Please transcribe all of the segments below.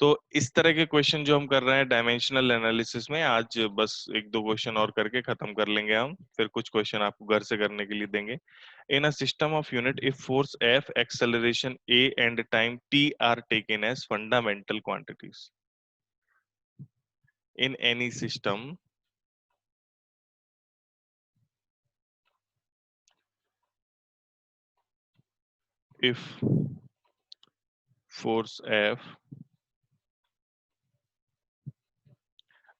तो इस तरह के क्वेश्चन जो हम कर रहे हैं डायमेंशनल एनालिसिस में, आज बस एक दो क्वेश्चन और करके खत्म कर लेंगे हम, फिर कुछ क्वेश्चन आपको घर से करने के लिए देंगे। In a system of unit if force F, acceleration a and time t are taken as fundamental quantities in any system, if force F,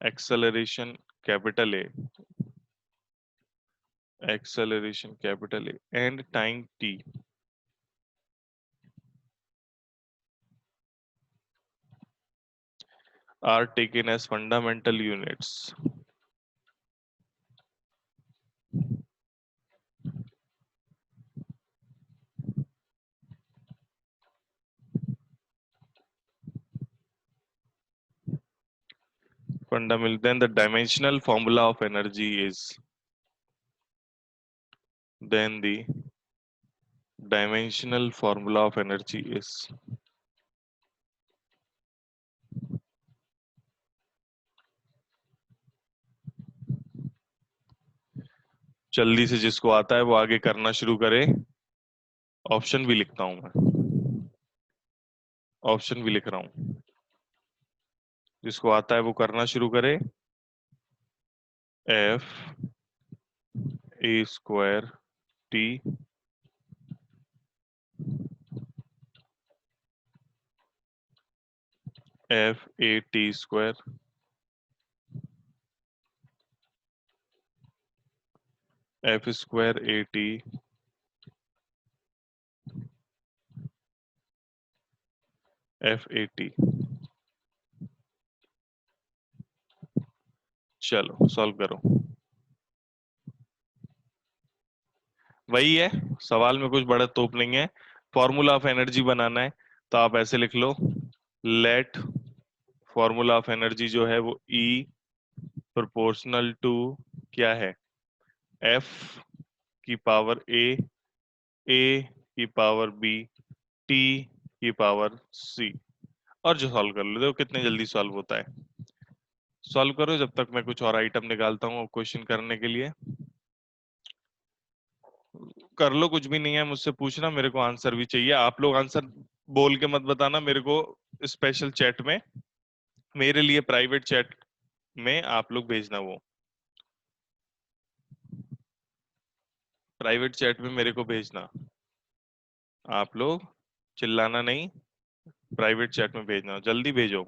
acceleration capital A, acceleration capital A, and time t are taken as fundamental units, fundamental, then the dimensional formula of energy is, then the dimensional formula of energy is, जल्दी से जिसको आता है वो आगे करना शुरू करे। ऑप्शन भी लिखता हूं मैं, ऑप्शन भी लिख रहा हूं, जिसको आता है वो करना शुरू करे। F a square t F a t square F square a t F a t। चलो सॉल्व करो। वही है, सवाल में कुछ बड़ा तोप नहीं है। फॉर्मूला ऑफ एनर्जी बनाना है तो आप ऐसे लिख लो, लेट फॉर्मूला ऑफ एनर्जी जो है वो E प्रोपोर्शनल टू क्या है, F की पावर A की पावर B, T की पावर C। और जो सॉल्व कर लो, देखो कितने जल्दी सॉल्व होता है। सॉल्व करो जब तक मैं कुछ और आइटम निकालता हूँ क्वेश्चन करने के लिए। कर लो, कुछ भी नहीं है, मुझसे पूछना, मेरे को आंसर भी चाहिए। आप लोग आंसर बोल के मत बताना मेरे को, स्पेशल चैट में, मेरे लिए प्राइवेट चैट में आप लोग भेजना, वो प्राइवेट चैट में मेरे को भेजना। आप लोग चिल्लाना नहीं, प्राइवेट चैट में भेजना, जल्दी भेजो,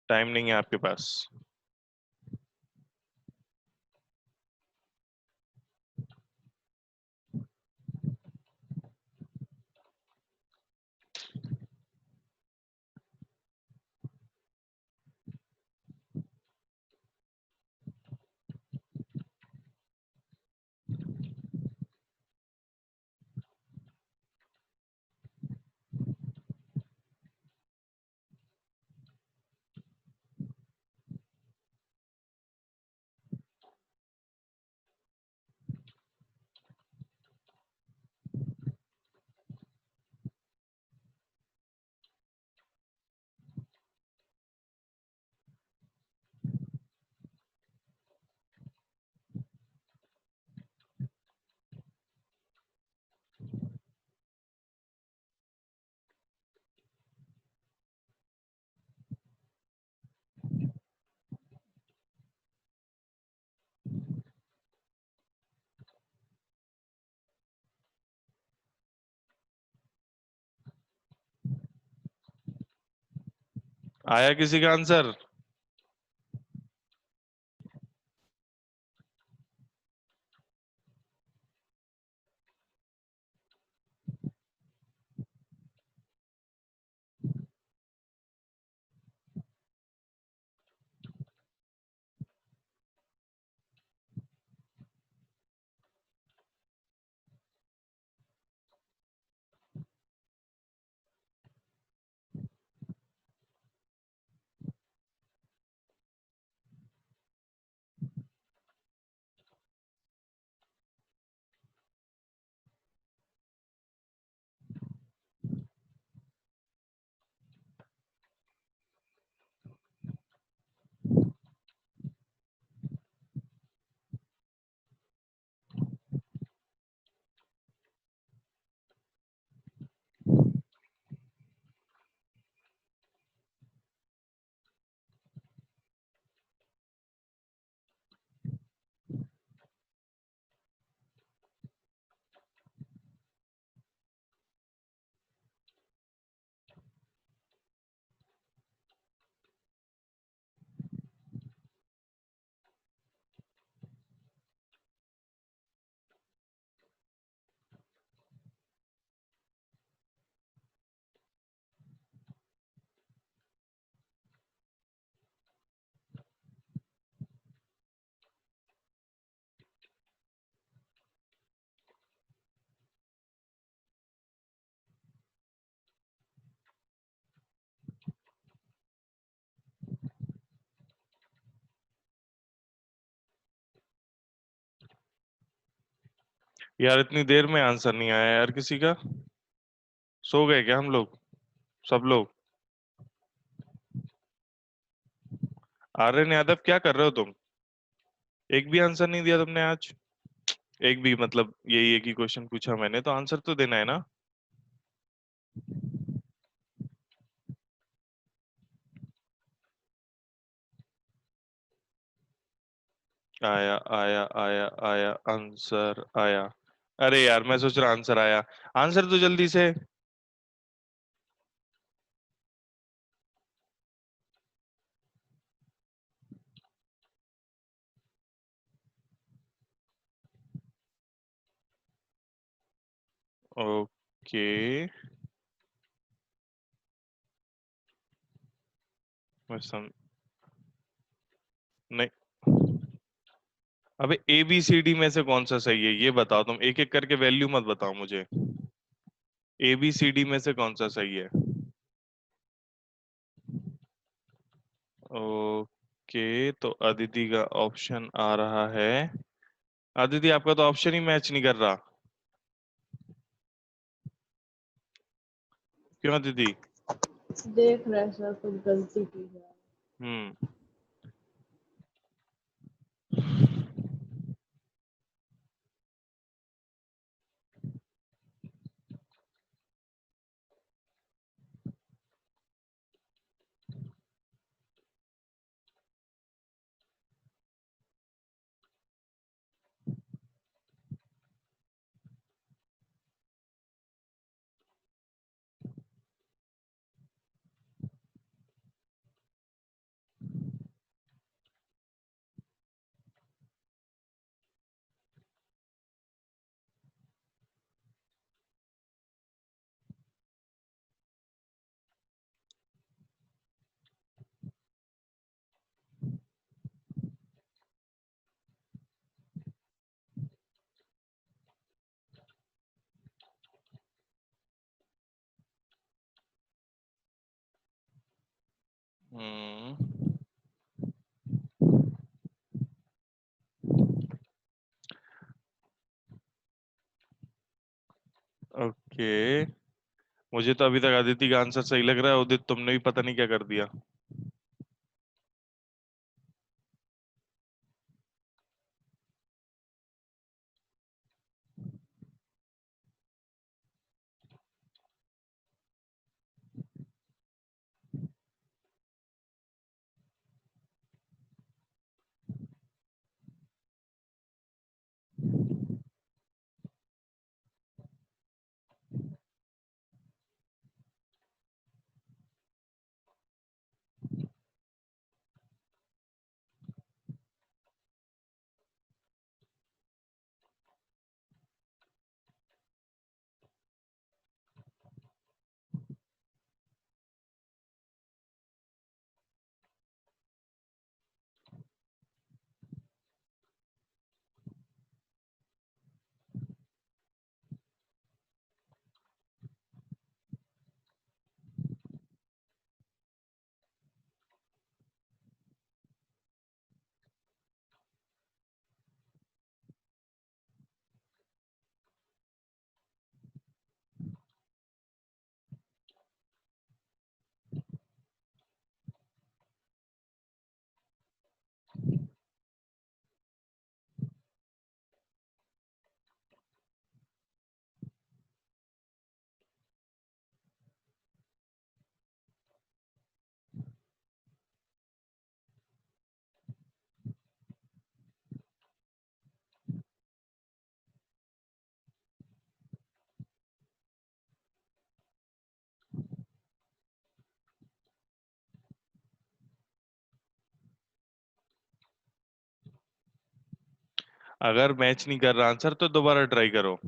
टाइम नहीं है आपके पास। आया किसी का आंसर? यार इतनी देर में आंसर नहीं आया यार किसी का। सो गए क्या हम लोग, सब लोग? आर्यन यादव क्या कर रहे हो तुम? एक भी आंसर नहीं दिया तुमने आज। एक भी मतलब यही एक ही क्वेश्चन पूछा मैंने, तो आंसर तो देना है ना। आया आया आया आया आंसर आया। अरे यार मैं सोच रहा आंसर आया। आंसर तो जल्दी से। ओके। मैं सम नहीं। अबे ए बी सी डी में से कौन सा सही है ये बताओ, तुम एक एक करके वैल्यू मत बताओ मुझे। ए बी सी डी में से कौन सा सही है? ओके, तो अदिति का ऑप्शन आ रहा है। अदिति आपका तो ऑप्शन ही मैच नहीं कर रहा। क्यों अदिति? देख रहे सर, कुछ गलती की है। हम्म। हम्म। ओके। मुझे तो अभी तक अदिति का आंसर सही लग रहा है, उदित तुमने भी पता नहीं क्या कर दिया। अगर मैच नहीं कर रहा आंसर तो दोबारा ट्राई करो।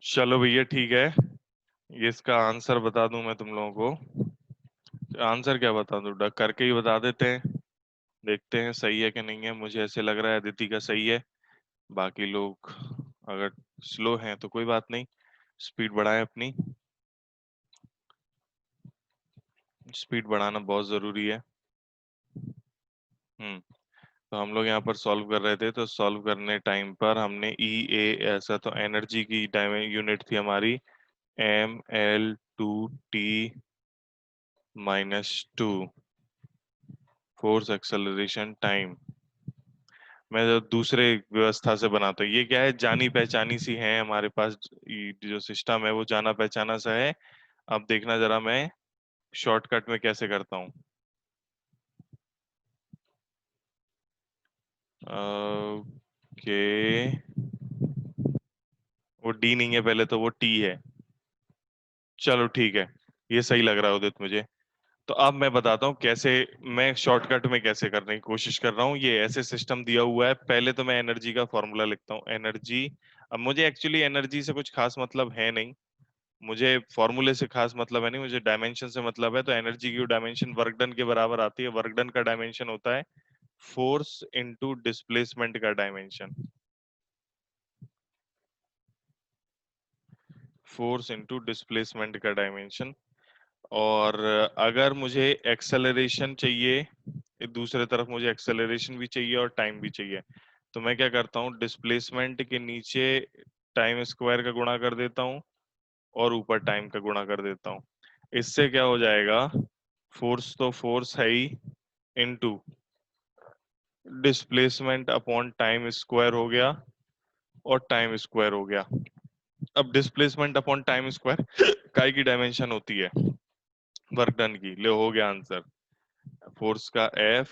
चलो भैया ठीक है, ये इसका आंसर बता दूं मैं तुम लोगों को। आंसर क्या बता दूं, डक करके ही बता देते हैं। देखते हैं सही है कि नहीं है। मुझे ऐसे लग रहा है अदिति का सही है। बाकी लोग अगर स्लो हैं तो कोई बात नहीं, स्पीड बढ़ाएं अपनी। स्पीड बढ़ाना बहुत जरूरी है। तो हम लोग यहाँ पर सॉल्व कर रहे थे, तो सॉल्व करने टाइम पर हमने ई ए ऐसा, तो एनर्जी की टाइम यूनिट थी हमारी ml/2t -2, फोर्स एक्सेलरेशन टाइम। मैं जो दूसरे व्यवस्था से बनाता हूँ, ये क्या है, जानी पहचानी सी है हमारे पास। ये जो सिस्टम है वो जाना पहचाना सा है। अब देखना जरा मैं शॉर्टकट में कैसे करता हूँ। ओके, वो डी नहीं है पहले, तो वो टी है। चलो ठीक है, ये सही लग रहा है उदित मुझे। तो अब मैं बताता हूँ कैसे मैं शॉर्टकट में कैसे करने की कोशिश कर रहा हूँ। ये ऐसे सिस्टम दिया हुआ है, पहले तो मैं एनर्जी का फॉर्मूला लिखता हूँ। एनर्जी, अब मुझे एक्चुअली एनर्जी से कुछ खास मतलब है नहीं, मुझे फॉर्मूले से खास मतलब है नहीं, मुझे डायमेंशन से मतलब है। तो एनर्जी की डायमेंशन वर्क डन के बराबर आती है। वर्क डन का डायमेंशन होता है फोर्स इनटू डिस्प्लेसमेंट का डायमेंशन। फोर्स इनटू डिस्प्लेसमेंट का डायमेंशन। और अगर मुझे एक्सेलरेशन चाहिए, दूसरे तरफ मुझे एक्सेलरेशन भी चाहिए और टाइम भी चाहिए, तो मैं क्या करता हूँ, डिस्प्लेसमेंट के नीचे टाइम स्क्वायर का गुणा कर देता हूँ और ऊपर टाइम का गुणा कर देता हूँ। इससे क्या हो जाएगा, फोर्स तो फोर्स है ही, into displacement upon time square हो गया और टाइम स्क्वायर हो गया। अब डिस्प्लेसमेंट अपॉन टाइम स्क्वायर काय की डायमेंशन होती है, वर्क डन की। ले हो गया आंसर, फोर्स का F,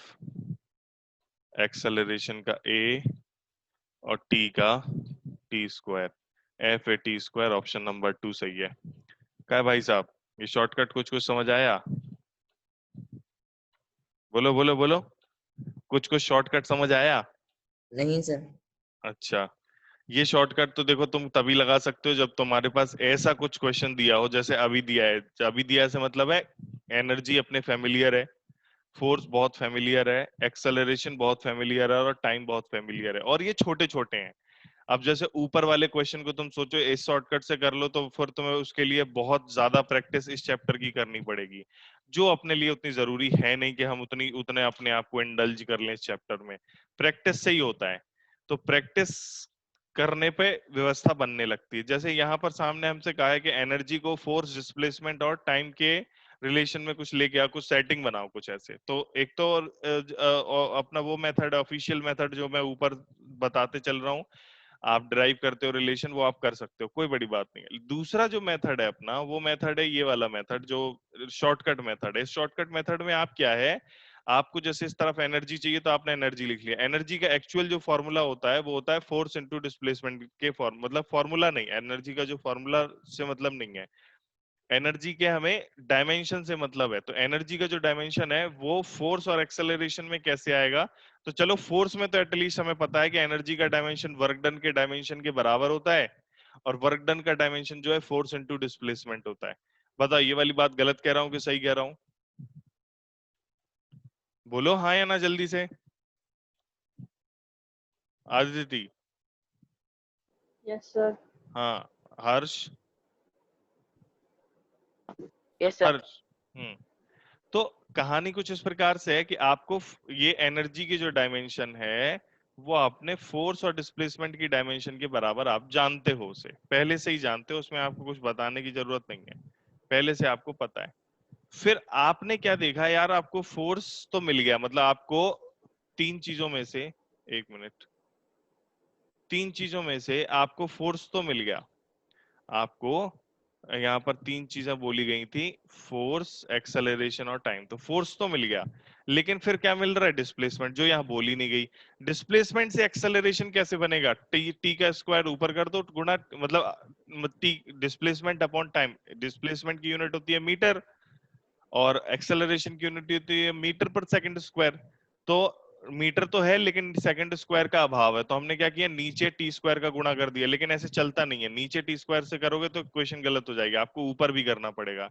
एक्सेलरेशन का A और T का T square. F/T², option number 2 सही है। क्या है भाई साहब, ये शॉर्टकट कुछ कुछ समझ आया? बोलो बोलो बोलो, कुछ कुछ शॉर्टकट समझ आया? नहीं सर। अच्छा, ये शॉर्टकट तो देखो तुम तभी लगा सकते हो जब तुम्हारे पास ऐसा कुछ क्वेश्चन दिया हो जैसे अभी दिया है। अभी दिया है से मतलब है एनर्जी अपने फेमिलियर है, फोर्स बहुत फेमिलियर है, एक्सेलरेशन बहुत फेमिलियर है और टाइम बहुत फेमिलियर है, और ये छोटे छोटे हैं। अब जैसे ऊपर वाले क्वेश्चन को तुम सोचो इस शॉर्टकट से कर लो, तो फिर तुम्हें उसके लिए बहुत ज्यादा प्रैक्टिस इस चैप्टर की करनी पड़ेगी, जो अपने लिए उतनी जरूरी है नहीं कि हम उतने अपने आप को इंडल्ज कर लें इस चैप्टर में। प्रैक्टिस से ही होता है। तो प्रैक्टिस करने पे व्यवस्था बनने लगती है। जैसे यहाँ पर सामने हमसे कहा है कि एनर्जी को फोर्स, डिस्प्लेसमेंट और टाइम के रिलेशन में कुछ लेके आओ, कुछ सेटिंग बनाओ, कुछ ऐसे। तो एक तो अपना वो मेथड, ऑफिशियल मेथड जो मैं ऊपर बताते चल रहा हूँ, आप ड्राइव करते हो रिलेशन, वो आप कर सकते हो, कोई बड़ी बात नहीं है। दूसरा जो मेथड है अपना, वो मेथड है ये वाला मेथड जो शॉर्टकट मेथड है। शॉर्टकट मेथड में आप क्या है, आपको जैसे इस तरफ एनर्जी चाहिए तो आपने एनर्जी लिख लिया। एनर्जी का एक्चुअल जो फॉर्मूला होता है वो होता है फोर्स इनटू डिस्प्लेसमेंट के फॉर्म, मतलब फॉर्मूला नहीं, एनर्जी का जो फॉर्मूला से मतलब नहीं है। एनर्जी के हमें डायमेंशन से मतलब है। तो एनर्जी का जो डायमेंशन है वो फोर्स और एक्सेलरेशन में कैसे आएगा। तो चलो फोर्स में तो एटलीस्ट हमें पता है कि एनर्जी का डायमेंशन वर्क डन के डायमेंशन के बराबर होता है, और वर्क डन का डायमेंशन जो है फोर्स इनटू डिस्प्लेसमेंट होता है। बताओ ये वाली बात गलत कह रहा हूं कि सही कह रहा हूं? बोलो हाँ या ना जल्दी से। आदिति? Yes sir. हाँ। हर्ष? Yes sir. हर्ष? तो कहानी कुछ इस प्रकार से है कि आपको ये एनर्जी की जो डायमेंशन है वो आपने फोर्स और डिस्प्लेसमेंट की डायमेंशन के बराबर आप जानते हो, उसे पहले से ही जानते हो, उसमें आपको कुछ बताने की जरूरत नहीं है, पहले से आपको पता है। फिर आपने क्या देखा यार, आपको फोर्स तो मिल गया, मतलब आपको तीन चीजों में से, एक मिनट, तीन चीजों में से आपको फोर्स तो मिल गया। आपको यहाँ पर तीन चीजें बोली गई थी, फोर्स, एक्सेलरेशन और टाइम। तो फोर्स तो मिल गया, लेकिन फिर क्या मिल रहा है, डिस्प्लेसमेंट, जो यहाँ बोली नहीं गई। डिस्प्लेसमेंट से एक्सेलरेशन कैसे बनेगा, टी टी का स्क्वायर ऊपर कर दो गुणा, मतलब T displacement upon time. Displacement की यूनिट होती है मीटर और एक्सेलरेशन की यूनिट होती है मीटर पर सेकंड स्क्वायर। तो मीटर तो है लेकिन सेकंड स्क्वायर का अभाव है, तो हमने क्या किया, नीचे टी स्क्वायर का गुणा कर दिया। लेकिन ऐसे चलता नहीं है, नीचे टी स्क्वायर से करोगे तो इक्वेशन गलत हो जाएगी, आपको ऊपर भी करना पड़ेगा।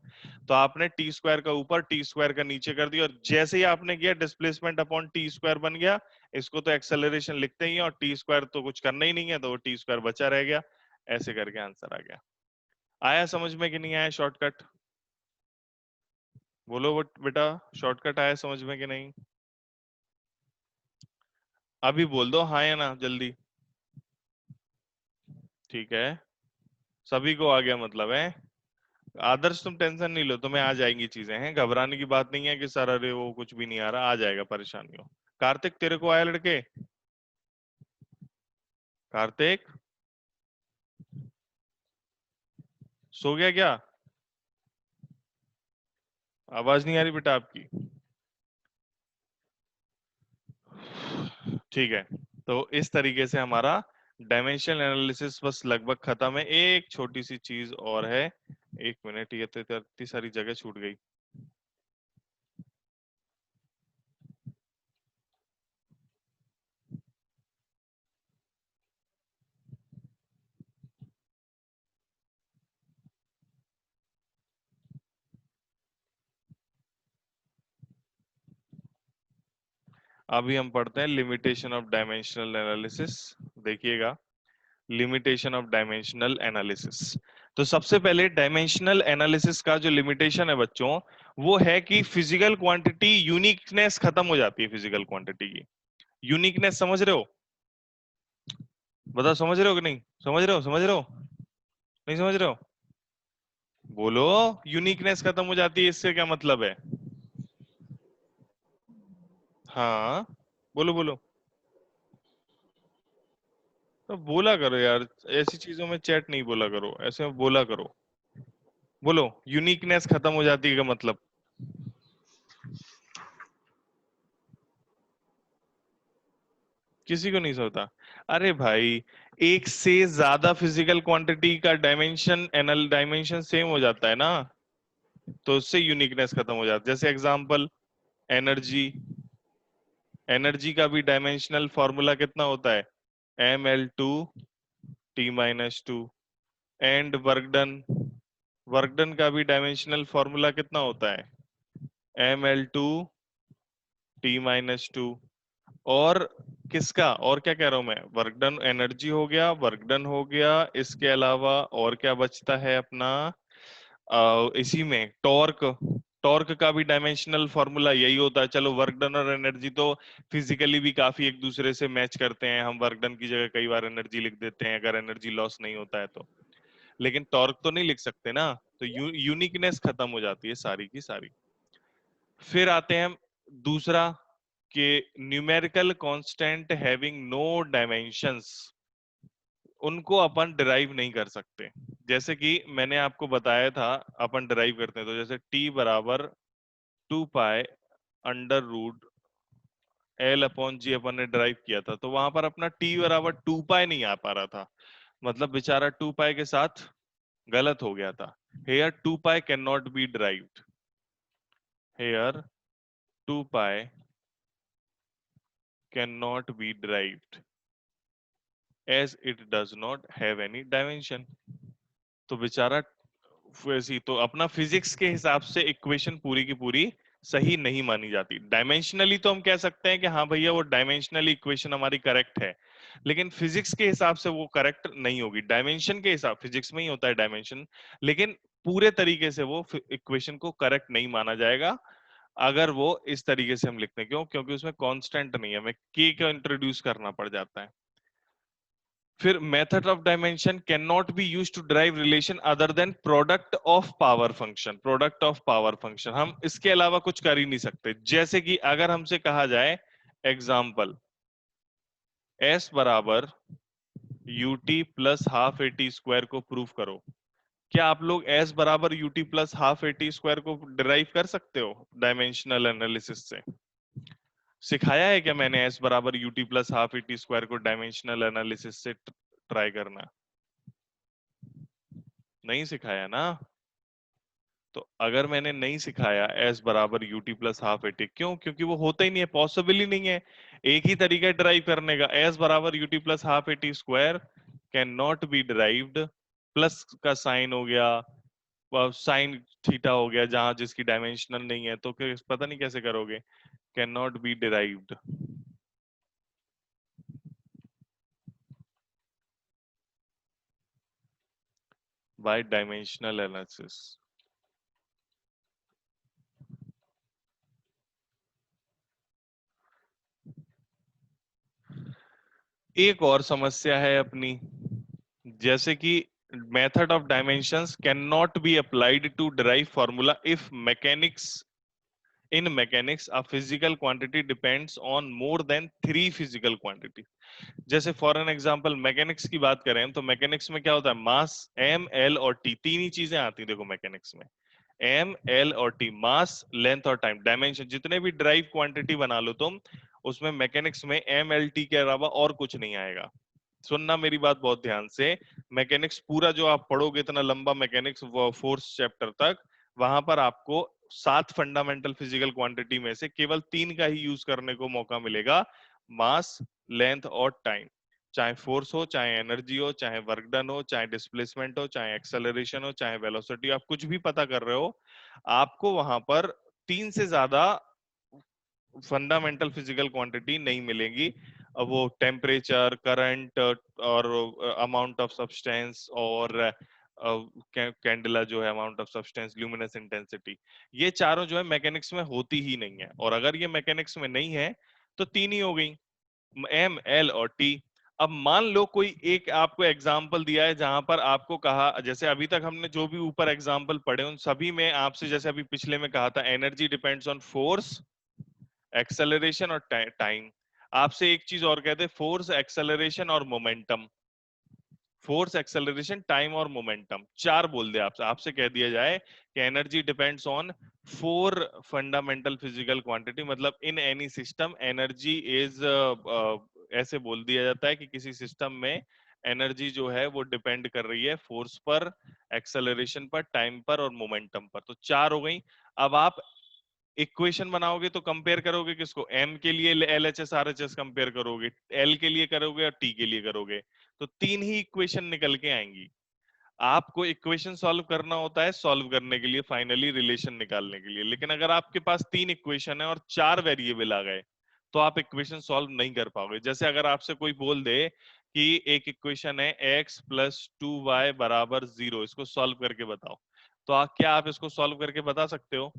तो आपने टी स्क्वायर का ऊपर टी स्क्वायर का नीचे कर दिया, और जैसे ही आपने किया डिस्प्लेसमेंट अपॉन टी स्क्वायर बन गया। इसको तो एक्सेलरेशन लिखते ही हैं, और टी स्क्वायर तो कुछ करना ही नहीं है, तो वो टी स्क्वायर बचा रह गया। ऐसे करके आंसर आ गया। आया समझ में कि नहीं आया शॉर्टकट? बोलो बेटा, शॉर्टकट आया समझ में कि नहीं? अभी बोल दो हाँ या ना जल्दी। ठीक है, सभी को आ गया मतलब है। आदर्श तुम टेंशन नहीं लो, तुम्हें आ जाएंगी चीजें, हैं घबराने की बात नहीं है कि सर अरे वो कुछ भी नहीं आ रहा, आ जाएगा, परेशानी हो। कार्तिक तेरे को आया लड़के? कार्तिक सो गया क्या? आवाज नहीं आ रही बेटा आपकी। ठीक है, तो इस तरीके से हमारा डायमेंशनल एनालिसिस बस लगभग खत्म है। एक छोटी सी चीज और है, एक मिनट, ये तो इतनी सारी जगह छूट गई। अभी हम पढ़ते हैं लिमिटेशन ऑफ डायमेंशनल एनालिसिस। देखिएगा, लिमिटेशन ऑफ डायमेंशनल एनालिसिस। तो सबसे पहले डायमेंशनल एनालिसिस का जो लिमिटेशन है बच्चों, वो है कि फिजिकल क्वांटिटी यूनिकनेस खत्म हो जाती है। फिजिकल क्वांटिटी की यूनिकनेस समझ रहे हो? बताओ समझ रहे हो कि नहीं? समझ रहे हो, समझ रहे हो, नहीं समझ रहे हो? बोलो, यूनिकनेस खत्म हो जाती है, इससे क्या मतलब है? हाँ, बोलो बोलो। तो बोला करो यार, ऐसी चीजों में चैट नहीं बोला करो, ऐसे में बोला करो। बोलो, यूनिकनेस खत्म हो जाती है का मतलब? किसी को नहीं सोता? अरे भाई, एक से ज्यादा फिजिकल क्वांटिटी का डायमेंशन एनल डायमेंशन सेम हो जाता है ना, तो उससे यूनिकनेस खत्म हो जाता है। जैसे एग्जांपल, एनर्जी। एनर्जी का भी डायमेंशनल फॉर्मूला कितना होता है? ml2 T-2। And work done, work done का भी डायमेंशनल फॉर्मूला कितना होता है? ml2 T-2। और किसका, और क्या कह रहा हूं मैं, वर्क डन एनर्जी हो गया, वर्क डन हो गया, इसके अलावा और क्या बचता है अपना? इसी में टॉर्क। टॉर्क का भी डायमेंशनल फॉर्मूला यही होता है। चलो, वर्क डन और एनर्जी तो फिजिकली भी काफी एक दूसरे से मैच करते हैं, हम वर्क डन की जगह कई बार एनर्जी लिख देते हैं अगर एनर्जी लॉस नहीं होता है तो। लेकिन टॉर्क तो नहीं लिख सकते ना, तो यूनिकनेस खत्म हो जाती है सारी की सारी। फिर आते हैं दूसरा, कि numerical constant having no dimensions, उनको अपन डिराइव नहीं कर सकते। जैसे कि मैंने आपको बताया था, अपन डिराइव करते हैं तो जैसे t बराबर 2 pi under root L upon g अपन ने डिराइव किया था, तो वहां पर अपना t बराबर 2 पाई नहीं आ पा रहा था। मतलब बेचारा 2 पाई के साथ गलत हो गया था। Here 2 pi can not be derived. Here 2 pi can not be derived as it does not have any dimension। तो बेचारा वैसी, तो अपना फिजिक्स के हिसाब से इक्वेशन पूरी की पूरी सही नहीं मानी जाती। डायमेंशनली तो हम कह सकते हैं कि हाँ भैया वो डायमेंशनली इक्वेशन हमारी करेक्ट है, लेकिन फिजिक्स के हिसाब से वो करेक्ट नहीं होगी। डायमेंशन के हिसाब, फिजिक्स में ही होता है डायमेंशन, लेकिन पूरे तरीके से वो इक्वेशन को करेक्ट नहीं माना जाएगा अगर वो इस तरीके से हम लिखते हैं। क्यों? क्योंकि उसमें कांस्टेंट नहीं है, हमें के को इंट्रोड्यूस करना पड़ जाता है। फिर method of dimension can not be use to drive relation other than product of power function. Product of power function हम इसके अलावा कुछ कर ही नहीं सकते। जैसे कि अगर हमसे कहा जाए, एग्जाम्पल, s बराबर ut plus half A T square को प्रूव करो। क्या आप लोग s बराबर ut plus half A T square को डिराइव कर सकते हो डायमेंशनल एनालिसिस से? सिखाया है क्या मैंने s बराबर ut plus half A T square को डायमेंशनल एनालिसिस से ट्राई करना? नहीं सिखाया ना। तो अगर मैंने नहीं सिखाया एस बराबर यूटी प्लस हाफ एटी, क्यों? क्योंकि वो होता ही नहीं है, पॉसिबल ही नहीं है। एक ही तरीका है डिराइव करने का, एस बराबर UT plus half eighty square can not be derived, plus का साइन हो गया, साइन थीटा हो गया, जहां जिसकी डायमेंशनल नहीं है, तो फिर पता नहीं कैसे करोगे, can not be derived by dimensional analysis. एक और समस्या है अपनी, जैसे कि method of dimensions can not be applied to derive formula if mechanics, in mechanics a physical quantity depends on more than 3 physical quantity। जैसे फॉर एन एग्जांपल मैकेनिक्स की बात करें तो मैकेनिक्स में क्या होता है, मास एम एल और टी, तीन ही चीजें आती हैं देखो मैकेनिक्स में, एम एल और टी, मास लेंथ और टाइम, डायमेंशन, जितने भी ड्राइव क्वांटिटी बना लो तुम, उसमें मैकेनिक्स में एम एल टी के अलावा और कुछ नहीं आएगा। सुनना मेरी बात बहुत ध्यान से, मैकेनिक्स पूरा जो आप पढ़ोगे इतना लंबा मैकेनिक्स फोर्थ चैप्टर तक, वहां पर आपको 7 फंडामेंटल फिजिकल क्वांटिटी में से केवल 3 का ही यूज करने को मौका मिलेगा, मास, लेंथ और टाइम। चाहे फोर्स हो, चाहे एनर्जी हो, चाहे वर्क डन हो, चाहे डिस्प्लेसमेंट हो, चाहे एक्सेलरेशन हो, चाहे वेलोसिटी, आप कुछ भी पता कर रहे हो, आपको वहां पर 3 से ज्यादा फंडामेंटल फिजिकल क्वांटिटी नहीं मिलेंगी। अब वो टेम्परेचर, करंट और अमाउंट ऑफ सब्सटेंस और कैंडेला जो है amount of substance, luminous intensity, ये चारों जो है मैकेनिक्स में होती ही नहीं है। और अगर ये मैकेनिक्स में नहीं है तो तीन ही हो गई, एम एल और टी। अब मान लो कोई एक आपको एग्जाम्पल दिया है जहां पर आपको कहा, जैसे अभी तक हमने जो भी ऊपर एग्जाम्पल पढ़े उन सभी में आपसे, जैसे अभी पिछले में कहा था, energy depends on force, acceleration और टाइम। आपसे एक चीज और कहते, फोर्स, एक्सेलरेशन और मोमेंटम, फोर्स, एक्सेलरेशन, टाइम और मोमेंटम, चार बोल दे आपसे, आपसे कह दिया जाए कि energy depends on 4 fundamental physical quantity, मतलब in any system energy is, ऐसे बोल दिया जाता है कि किसी सिस्टम में एनर्जी जो है वो डिपेंड कर रही है फोर्स पर, एक्सेलरेशन पर, टाइम पर और मोमेंटम पर। तो चार हो गई। अब आप इक्वेशन बनाओगे तो कंपेयर करोगे किसको, एम के लिए L H S R H S compare करोगे, एल के लिए करोगे और टी के लिए करोगे, तो तीन ही इक्वेशन निकल के आएंगी। आपको इक्वेशन सॉल्व करना होता है सॉल्व करने के लिए, फाइनली रिलेशन निकालने के लिए, लेकिन अगर आपके पास 3 इक्वेशन है और 4 वेरिएबल आ गए तो आप इक्वेशन सॉल्व नहीं कर पाओगे। जैसे अगर आपसे कोई बोल दे कि एक इक्वेशन है x प्लस 2y बराबर 0, इसको सॉल्व करके बताओ, तो क्या आप इसको सॉल्व करके बता सकते हो?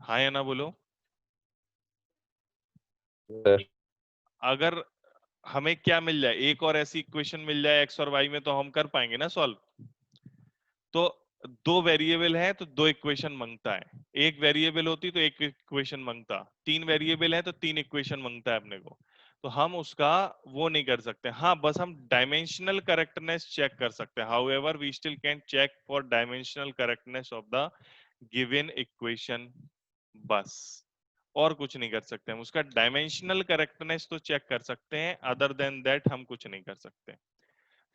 हाँ या ना बोलो। सर अगर हमें क्या मिल जाए, एक और ऐसी इक्वेशन मिल जाए एक्स और वाई में, तो हम कर पाएंगे ना सॉल्व। तो दो वेरिएबल है तो दो इक्वेशन मांगता है, एक वेरिएबल होती तो एक इक्वेशन मांगता, तीन वेरिएबल है तो तीन इक्वेशन मांगता है अपने को, तो हम उसका वो नहीं कर सकते। हाँ, बस हम डायमेंशनल करेक्टनेस चेक कर सकते हैं, however we still can check for dimensional correctness of the given equation, बस और कुछ नहीं कर सकते। हम उसका डायमेंशनल करेक्टनेस तो चेक कर सकते हैं, अदर देन दैट हम कुछ नहीं कर सकते।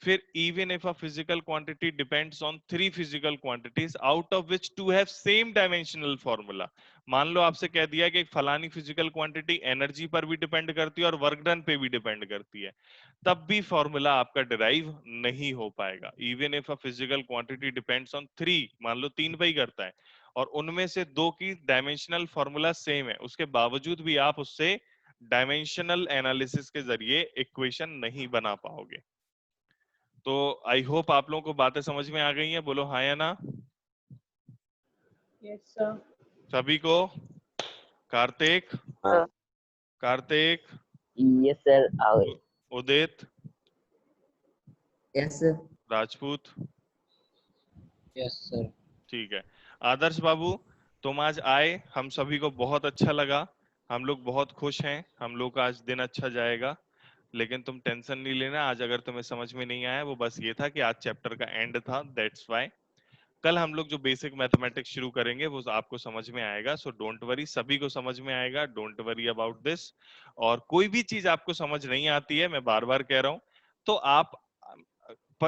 फिर even if a physical quantity depends on 3 physical quantities out of which two have same dimensional formula, मान लो आपसे कह दिया कि फलानी फिजिकल क्वांटिटी एनर्जी पर भी डिपेंड करती है और वर्क डन पे भी डिपेंड करती है, तब भी फॉर्मूला आपका डिराइव नहीं हो पाएगा। Even if a physical quantity depends on 3, मान लो 3 पे ही करता है और उनमें से दो की डायमेंशनल फॉर्मूला सेम है, उसके बावजूद भी आप उससे डायमेंशनल एनालिसिस के जरिए इक्वेशन नहीं बना पाओगे। तो आई होप आप लोगों को बातें समझ में आ गई हैं, बोलो हाँ या ना। Yes sir. सभी को, कार्तिक, हाँ। कार्तिक, यस सर, आ गए। Udit, yes sir. Rajput, yes sir. ठीक है। आदर्श बाबू, तुम आज आए, हम सभी को बहुत अच्छा लगा, हम लोग बहुत खुश हैं, हम लोग का आज दिन अच्छा जाएगा। लेकिन तुम टेंशन नहीं लेना, आज अगर तुम्हें समझ में नहीं आया वो बस ये था कि आज चैप्टर का एंड था, दैट्स व्हाई। कल हम लोग जो बेसिक मैथमेटिक्स शुरू करेंगे वो आपको समझ में आएगा, सो डोंट वरी, सभी को समझ में आएगा, डोंट वरी अबाउट दिस। और कोई भी चीज आपको समझ नहीं आती है, मैं बार बार कह रहा हूं, तो आप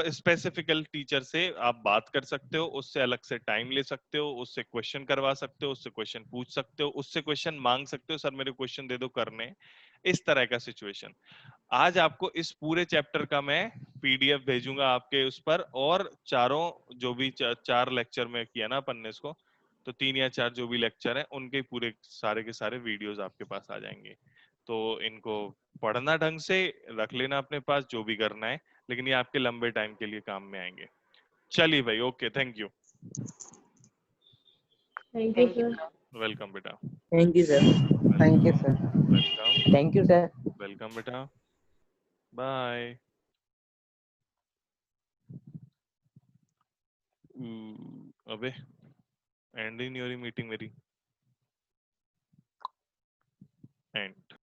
स्पेसिफिकल टीचर से आप बात कर सकते हो, उससे अलग से टाइम ले सकते हो, उससे क्वेश्चन करवा सकते हो, उससे क्वेश्चन पूछ सकते हो, उससे क्वेश्चन मांग सकते हो, सर मेरे क्वेश्चन दे दो करने। इस तरह का सिचुएशन। आज आपको इस पूरे चैप्टर का मैं पीडीएफ भेजूंगा आपके उस पर, और चारों जो भी चार लेक्चर में किया ना अपन ने इसको, तो 3 या 4 जो भी लेक्चर हैं उनके पूरे सारे के सारे वीडियोस आपके पास आ जाएंगे। तो इनको पढ़ना ढंग से, रख लेना अपने पास जो भी करना है, लेकिन ये आपके लंबे टाइम के लिए काम में आएंगे। चलिए भाई, okay, thank you. Thank you sir. Welcome बेटा। Thank you, sir. Thank you, sir. Welcome. Thank you, sir. Welcome बेटा। बाय। अबे एंड ही नहीं हो रही मीटिंग मेरी। एंड।